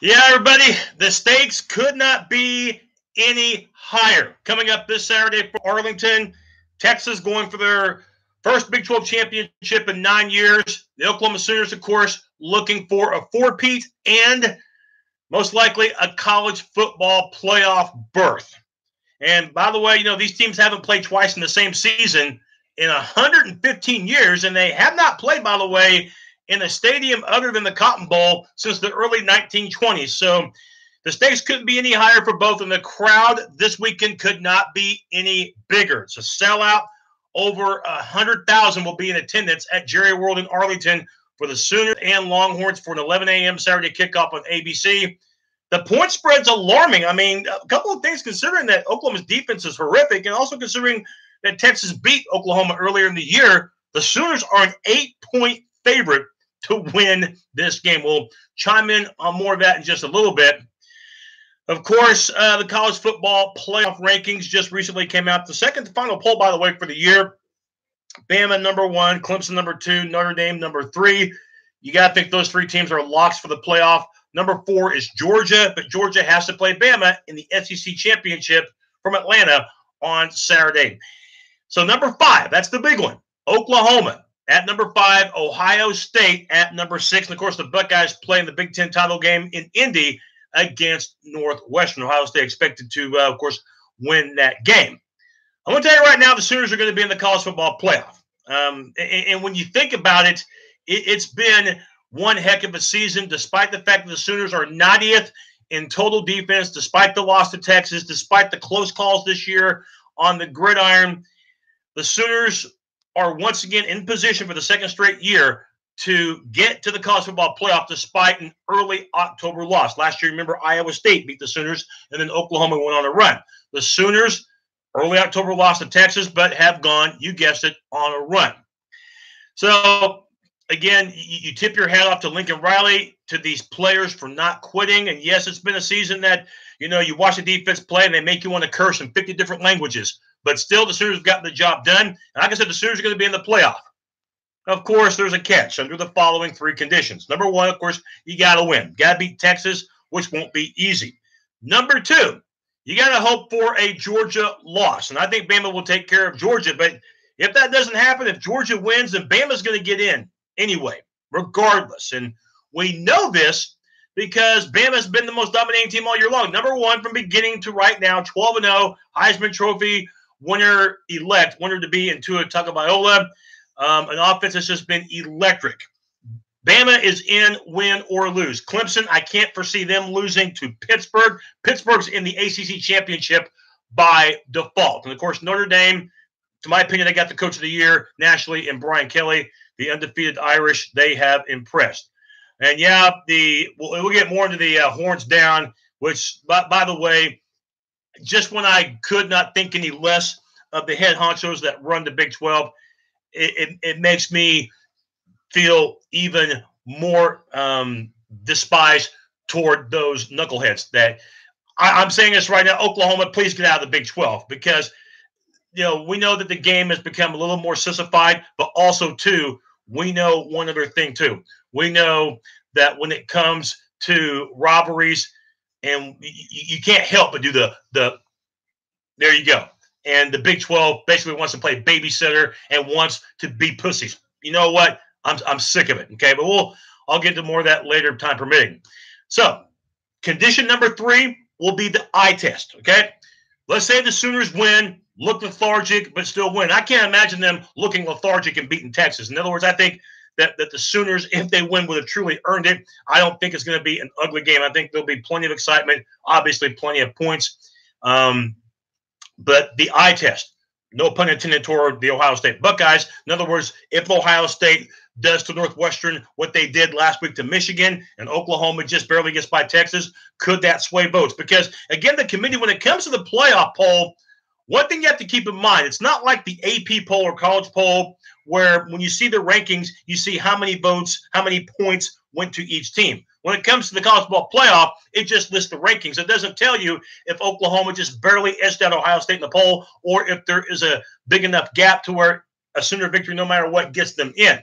Yeah, everybody, the stakes could not be any higher. Coming up this Saturday for Arlington, Texas going for their first Big 12 championship in 9 years. The Oklahoma Sooners, of course, looking for a four-peat and most likely a college football playoff berth. And by the way, these teams haven't played twice in the same season in 115 years, and they have not played, by the way, in a stadium other than the Cotton Bowl since the early 1920s. So the stakes couldn't be any higher for both, and the crowd this weekend could not be any bigger. It's a sellout. Over 100,000 will be in attendance at Jerry World in Arlington for the Sooners and Longhorns for an 11 a.m. Saturday kickoff on ABC. The point spread's alarming. I mean, a couple of things considering that Oklahoma's defense is horrific, and also considering that Texas beat Oklahoma earlier in the year, the Sooners are an 8-point favorite to win this game. We'll chime in on more of that in just a little bit. Of course, the college football playoff rankings just recently came out. The second to final poll, by the way, for the year. Bama number 1, Clemson number 2, Notre Dame number 3. You got to think those three teams are locks for the playoff. Number 4 is Georgia, but Georgia has to play Bama in the SEC championship from Atlanta on Saturday. So number 5, that's the big one. Oklahoma at number 5, Ohio State at number 6. And, of course, the Buckeyes playing the Big Ten title game in Indy against Northwestern. Ohio State expected to, of course, win that game. I'm going to tell you right now, the Sooners are going to be in the college football playoff. And when you think about it, it's been one heck of a season, despite the fact that the Sooners are 90th in total defense, despite the loss to Texas, despite the close calls this year on the gridiron. The Sooners are once again in position for the second straight year to get to the college football playoff despite an early October loss. Last year, remember, Iowa State beat the Sooners, and then Oklahoma went on a run. The Sooners, early October loss to Texas, but have gone, you guessed it, on a run. So, again, you tip your hat off to Lincoln Riley, to these players for not quitting. And, yes, it's been a season that, you watch the defense play and they make you want to curse in 50 different languages. But still, the Sooners have gotten the job done. And like I said, the Sooners are going to be in the playoff. Of course, there's a catch under the following 3 conditions. Number 1, of course, you got to win. Got to beat Texas, which won't be easy. Number 2, you got to hope for a Georgia loss. And I think Bama will take care of Georgia. But if that doesn't happen, if Georgia wins, then Bama's going to get in anyway, regardless. And we know this because Bama's been the most dominating team all year long. Number 1 from beginning to right now, 12-0, Heisman Trophy winner-elect, winner-to-be in Tua Tagovailoa. An offense that's just been electric. Bama is in, win or lose. Clemson, I can't foresee them losing to Pittsburgh. Pittsburgh's in the ACC championship by default. And, of course, Notre Dame, to my opinion, they got the coach of the year nationally in Brian Kelly. The undefeated Irish, they have impressed. And, yeah, we'll get more into the horns down, which, by the way, just when I could not think any less of the head honchos that run the Big 12, it makes me feel even more despised toward those knuckleheads. That I'm saying this right now, Oklahoma, please get out of the Big 12 because, we know that the game has become a little more sissified, but also, too, we know one other thing, too. We know that when it comes to rivalries, and you can't help but do the there you go. And the Big 12 basically wants to play babysitter and wants to be pussies. You know what? I'm sick of it. Okay, but I'll get to more of that later, time permitting. So, condition number 3 will be the eye test. Okay, let's say the Sooners win, look lethargic, but still win. I can't imagine them looking lethargic and beating Texas. In other words, I think that the Sooners, if they win, would have truly earned it. I don't think it's going to be an ugly game. I think there'll be plenty of excitement, obviously plenty of points. But the eye test, no pun intended, toward the Ohio State Buckeyes. In other words, if Ohio State does to Northwestern what they did last week to Michigan and Oklahoma just barely gets by Texas, could that sway votes? Because, again, the committee, when it comes to the playoff poll, one thing you have to keep in mind, it's not like the AP poll or college poll where when you see the rankings, you see how many votes, how many points went to each team. When it comes to the college football playoff, it just lists the rankings. It doesn't tell you if Oklahoma just barely edged out Ohio State in the poll or if there is a big enough gap to where a Sooner victory, no matter what, gets them in.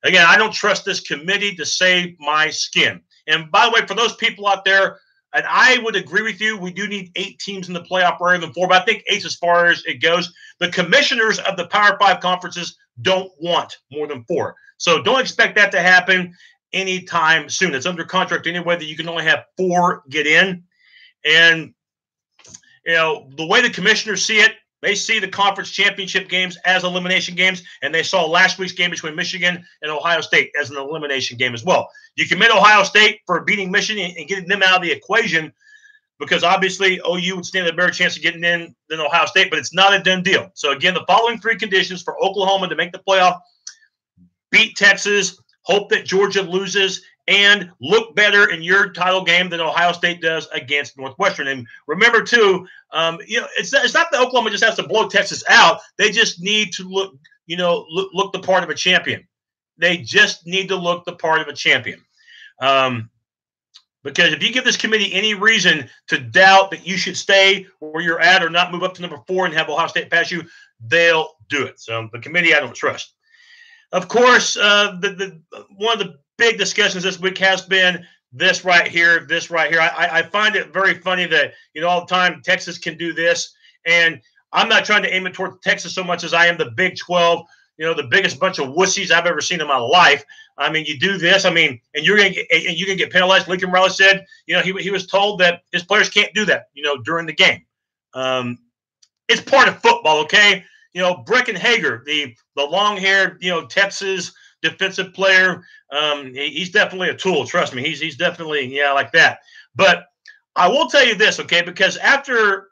Again, I don't trust this committee to save my skin. And by the way, for those people out there, and I would agree with you, we do need 8 teams in the playoff rather than 4, but I think 8 as far as it goes. The commissioners of the Power 5 conferences don't want more than 4. So don't expect that to happen anytime soon. It's under contract anyway that you can only have 4 get in. And, you know, the way the commissioners see it, they see the conference championship games as elimination games, and they saw last week's game between Michigan and Ohio State as an elimination game as well. You commend Ohio State for beating Michigan and getting them out of the equation, because obviously OU would stand a better chance of getting in than Ohio State, but it's not a done deal. So, again, the following 3 conditions for Oklahoma to make the playoff: beat Texas, hope that Georgia loses, and look better in your title game than Ohio State does against Northwestern. And remember, too, you know, it's not that Oklahoma just has to blow Texas out. They just need to look, you know, look the part of a champion. They just need to look the part of a champion. Because if you give this committee any reason to doubt that you should stay where you're at or not move up to number 4 and have Ohio State pass you, they'll do it. So the committee I don't trust. Of course, one of the big discussions this week has been this right here. I find it very funny that, you know, all the time Texas can do this. And I'm not trying to aim it toward Texas so much as I am the Big 12, you know, the biggest bunch of wussies I've ever seen in my life. I mean, you do this, I mean, and you're going to get penalized. Lincoln Riley said, you know, he was told that his players can't do that, you know, during the game. It's part of football, okay? You know, Brecken Hager, the long-haired, you know, Texas defensive player, he's definitely a tool. Trust me, he's definitely, yeah, like that. But I will tell you this, okay, because after,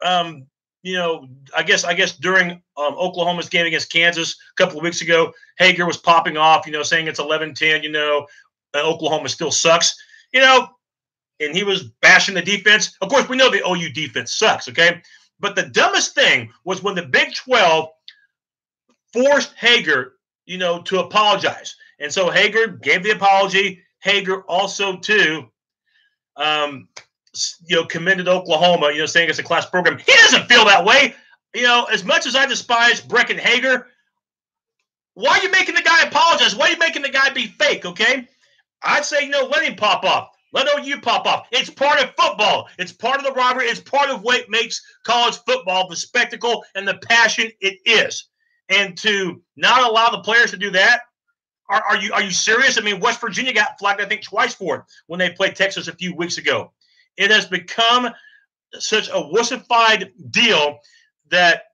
you know, I guess during Oklahoma's game against Kansas a couple of weeks ago, Hager was popping off, you know, saying it's 11-10, you know, Oklahoma still sucks, you know, and he was bashing the defense. Of course, we know the OU defense sucks, okay? But the dumbest thing was when the Big 12 forced Hager, you know, to apologize. And so Hager gave the apology. Hager also, too, you know, commended Oklahoma, you know, saying it's a class program. He doesn't feel that way. You know, as much as I despise Brecken Hager, why are you making the guy apologize? Why are you making the guy be fake, okay? I'd say, you know, let him pop off. Let OU pop off. It's part of football. It's part of the rivalry. It's part of what makes college football the spectacle and the passion it is. And to not allow the players to do that, are you serious? I mean, West Virginia got flagged, I think, twice for it when they played Texas a few weeks ago. It has become such a wussified deal that,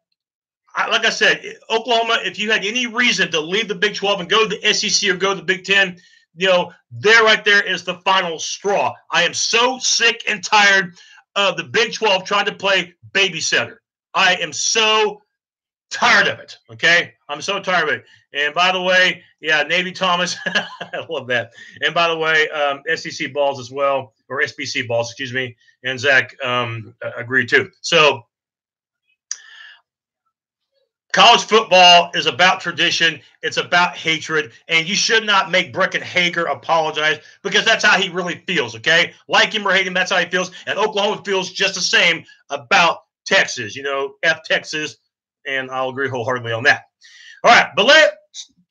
like I said, Oklahoma, if you had any reason to leave the Big 12 and go to the SEC or go to the Big 10, you know, there right there is the final straw. I am so sick and tired of the Big 12 trying to play babysitter. I am so tired of it, okay? I'm so tired of it. And by the way, yeah, Navy Thomas, I love that. And by the way, SEC balls as well, or SBC balls, excuse me, and Zach agreed too. So college football is about tradition. It's about hatred, and you should not make Brecken Hager apologize because that's how he really feels, okay? Like him or hate him, that's how he feels, and Oklahoma feels just the same about Texas. You know, F Texas, and I'll agree wholeheartedly on that. All right, but let's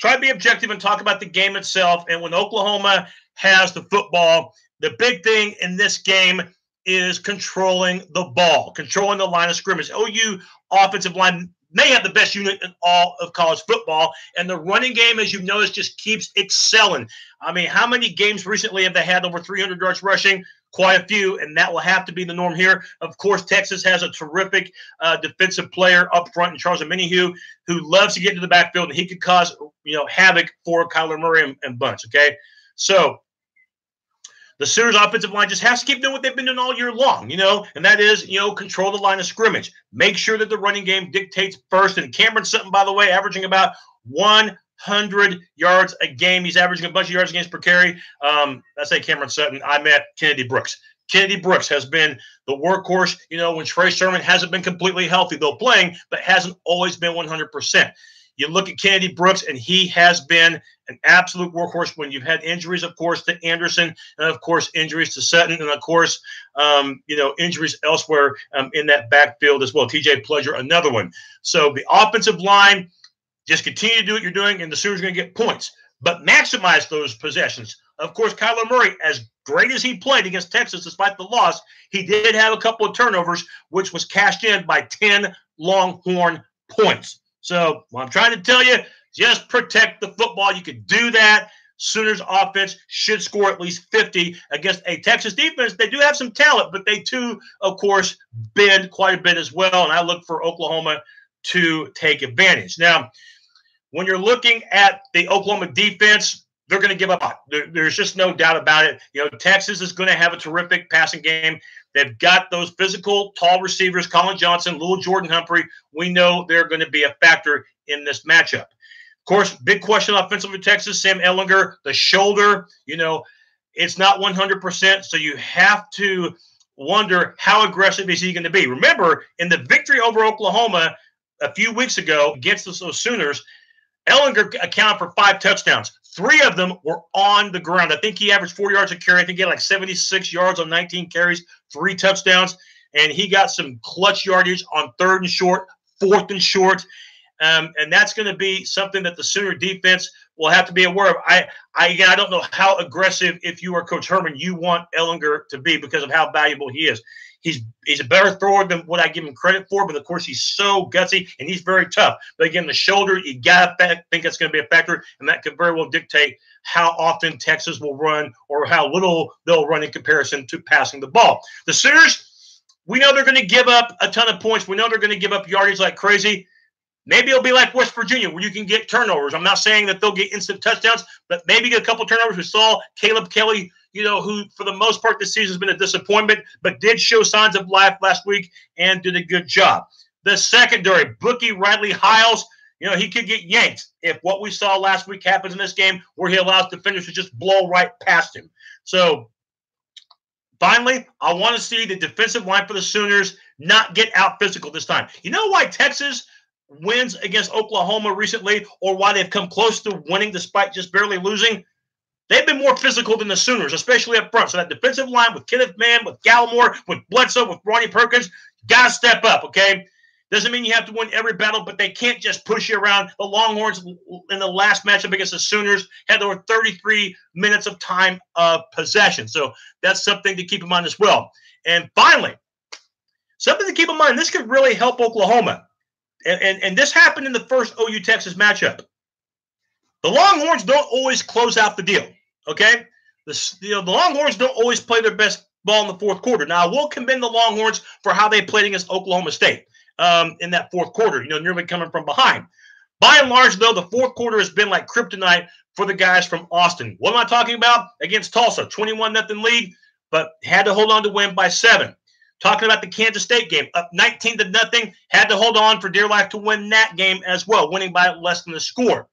try to be objective and talk about the game itself. And when Oklahoma has the football, the big thing in this game is controlling the ball, controlling the line of scrimmage. OU offensive line may have the best unit in all of college football, and the running game, as you've noticed, just keeps excelling. I mean, how many games recently have they had over 300 yards rushing? Quite a few, and that will have to be the norm here. Of course, Texas has a terrific defensive player up front in Charles Omenihu, who loves to get into the backfield, and he could cause, you know, havoc for Kyler Murray and Bunch, okay? So the Sooners' offensive line just has to keep doing what they've been doing all year long, you know, and that is, you know, control the line of scrimmage. Make sure that the running game dictates first. And Cameron Sutton, by the way, averaging about 100 yards a game. He's averaging a bunch of yards against per carry. I say Cameron Sutton. I meant Kennedy Brooks. Kennedy Brooks has been the workhorse, you know, when Trey Sermon hasn't been completely healthy, though playing, but hasn't always been 100%. You look at Kennedy Brooks, and he has been an absolute workhorse when you've had injuries, of course, to Anderson, and, of course, injuries to Sutton, and, of course, you know, injuries elsewhere in that backfield as well. TJ Pleasure, another one. So the offensive line, just continue to do what you're doing, and the Sooners are going to get points. But maximize those possessions. Of course, Kyler Murray, as great as he played against Texas, despite the loss, he did have a couple of turnovers, which was cashed in by 10 Longhorn points. So what I'm trying to tell you, just protect the football. You can do that. Sooners offense should score at least 50 against a Texas defense. They do have some talent, but they too, of course, bend quite a bit as well. And I look for Oklahoma to take advantage. Now, when you're looking at the Oklahoma defense, they're going to give up a lot. There's just no doubt about it. You know, Texas is going to have a terrific passing game. They've got those physical, tall receivers, Colin Johnson, little Jordan Humphrey. We know they're going to be a factor in this matchup. Of course, big question offensively for Texas, Sam Ehlinger, the shoulder, you know, it's not 100%, so you have to wonder how aggressive is he going to be. Remember, in the victory over Oklahoma a few weeks ago against those Sooners, Ehlinger accounted for 5 touchdowns. 3 of them were on the ground. I think he averaged 4 yards a carry. I think he had like 76 yards on 19 carries, 3 touchdowns, and he got some clutch yardage on 3rd and short, 4th and short. And that's going to be something that the Sooner defense will have to be aware of. Again, I don't know how aggressive, if you are Coach Herman, you want Ehlinger to be because of how valuable he is. He's a better thrower than what I give him credit for, but of course he's so gutsy and he's very tough. But again, the shoulder, you got to think that's going to be a factor, and that could very well dictate how often Texas will run or how little they'll run in comparison to passing the ball. The Sooners, we know they're going to give up a ton of points. We know they're going to give up yardage like crazy. Maybe it'll be like West Virginia where you can get turnovers. I'm not saying that they'll get instant touchdowns, but maybe get a couple turnovers. We saw Caleb Kelly, you know, who for the most part this season has been a disappointment, but did show signs of life last week and did a good job. The secondary, Bookie Riley Hiles, you know, he could get yanked if what we saw last week happens in this game where he allows defenders to just blow right past him. So finally, I want to see the defensive line for the Sooners not get out physical this time. You know why Texas wins against Oklahoma recently, or why they've come close to winning despite just barely losing? They've been more physical than the Sooners, especially up front. So that defensive line with Kenneth Mann, with Gallimore, with Bledsoe, with Ronnie Perkins, got to step up, okay? Doesn't mean you have to win every battle, but they can't just push you around. The Longhorns in the last matchup against the Sooners had over 33 minutes of time of possession. So that's something to keep in mind as well. And finally, something to keep in mind, this could really help Oklahoma. And this happened in the first OU Texas matchup. The Longhorns don't always close out the deal, okay? The Longhorns don't always play their best ball in the fourth quarter. Now, I will commend the Longhorns for how they played against Oklahoma State in that fourth quarter, you know, nearly coming from behind. By and large, though, the fourth quarter has been like kryptonite for the guys from Austin. What am I talking about? Against Tulsa, 21-0 lead, but had to hold on to win by 7. Talking about the Kansas State game, up 19-0, had to hold on for dear life to win that game as well, winning by less than the score.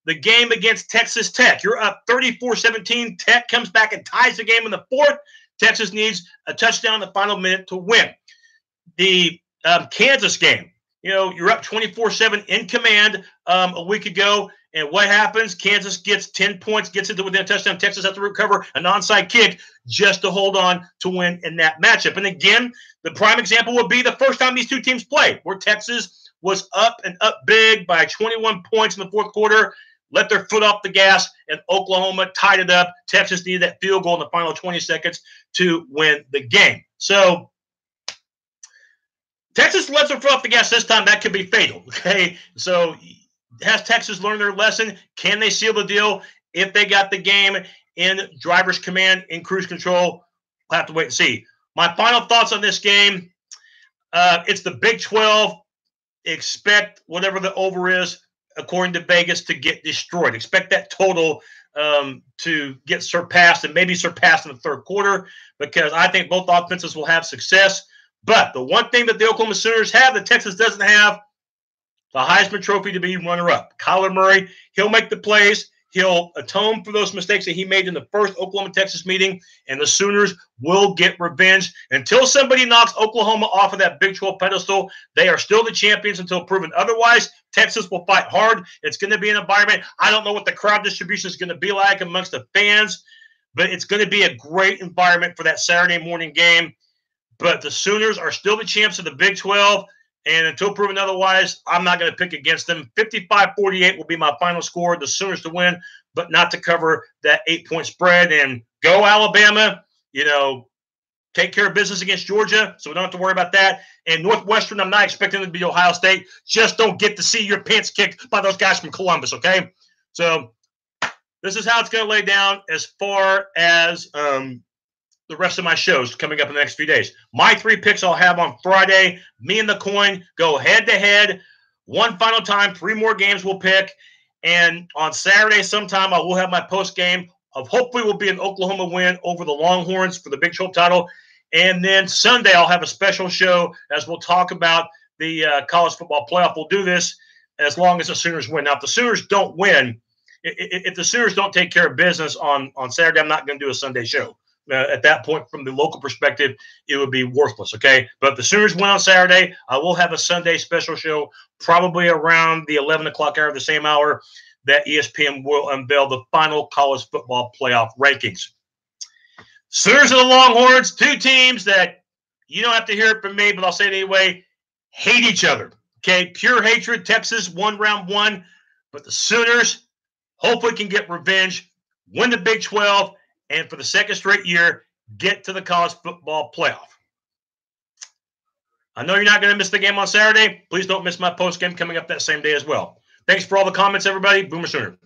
The game against Texas Tech, you're up 34-17. Tech comes back and ties the game in the fourth. Texas needs a touchdown in the final minute to win. The Kansas game, you know, you're up 24-7 in command a week ago. And what happens? Kansas gets 10 points, gets into within a touchdown. Texas has to recover an onside kick just to hold on to win in that matchup. And again, the prime example would be the first time these two teams played, where Texas was up and up big by 21 points in the fourth quarter, let their foot off the gas, and Oklahoma tied it up. Texas needed that field goal in the final 20 seconds to win the game. So Texas lets their foot off the gas this time. That could be fatal, okay? So has Texas learned their lesson? Can they seal the deal if they got the game in driver's command, in cruise control? We'll have to wait and see. My final thoughts on this game, it's the Big 12. Expect whatever the over is, according to Vegas, to get destroyed. Expect that total to get surpassed and maybe surpassed in the third quarter, because I think both offenses will have success. But the one thing that the Oklahoma Sooners have that Texas doesn't have, the Heisman Trophy to be runner-up. Kyler Murray, he'll make the plays. He'll atone for those mistakes that he made in the first Oklahoma-Texas meeting, and the Sooners will get revenge. Until somebody knocks Oklahoma off of that Big 12 pedestal, they are still the champions until proven otherwise. Texas will fight hard. It's going to be an environment. I don't know what the crowd distribution is going to be like amongst the fans, but it's going to be a great environment for that Saturday morning game. But the Sooners are still the champs of the Big 12. And until proven otherwise, I'm not going to pick against them. 55-48 will be my final score. The Sooners to win but not to cover that 8-point spread. And go Alabama, take care of business against Georgia, so we don't have to worry about that. And Northwestern, I'm not expecting them to be Ohio State. Just don't get to see your pants kicked by those guys from Columbus, okay? So this is how it's going to lay down as far as the rest of my shows coming up in the next few days. My 3 picks I'll have on Friday. Me and the coin go head-to-head. One final time, 3 more games we'll pick. And on Saturday sometime, I will have my post game of hopefully will be an Oklahoma win over the Longhorns for the Big 12 title. And then Sunday, I'll have a special show as we'll talk about the college football playoff. We'll do this as long as the Sooners win. Now, if the Sooners don't win, if the Sooners don't take care of business on Saturday, I'm not going to do a Sunday show. At that point, from the local perspective, it would be worthless, okay? But if the Sooners win on Saturday, I will have a Sunday special show probably around the 11 o'clock hour, the same hour that ESPN will unveil the final college football playoff rankings. Sooners and the Longhorns, 2 teams that you don't have to hear it from me, but I'll say it anyway, hate each other, okay? Pure hatred. Texas won round 1, but the Sooners hopefully can get revenge, win the Big 12, and for the second straight year, get to the college football playoff. I know you're not going to miss the game on Saturday. Please don't miss my post game coming up that same day as well. Thanks for all the comments, everybody. Boomer Sooner.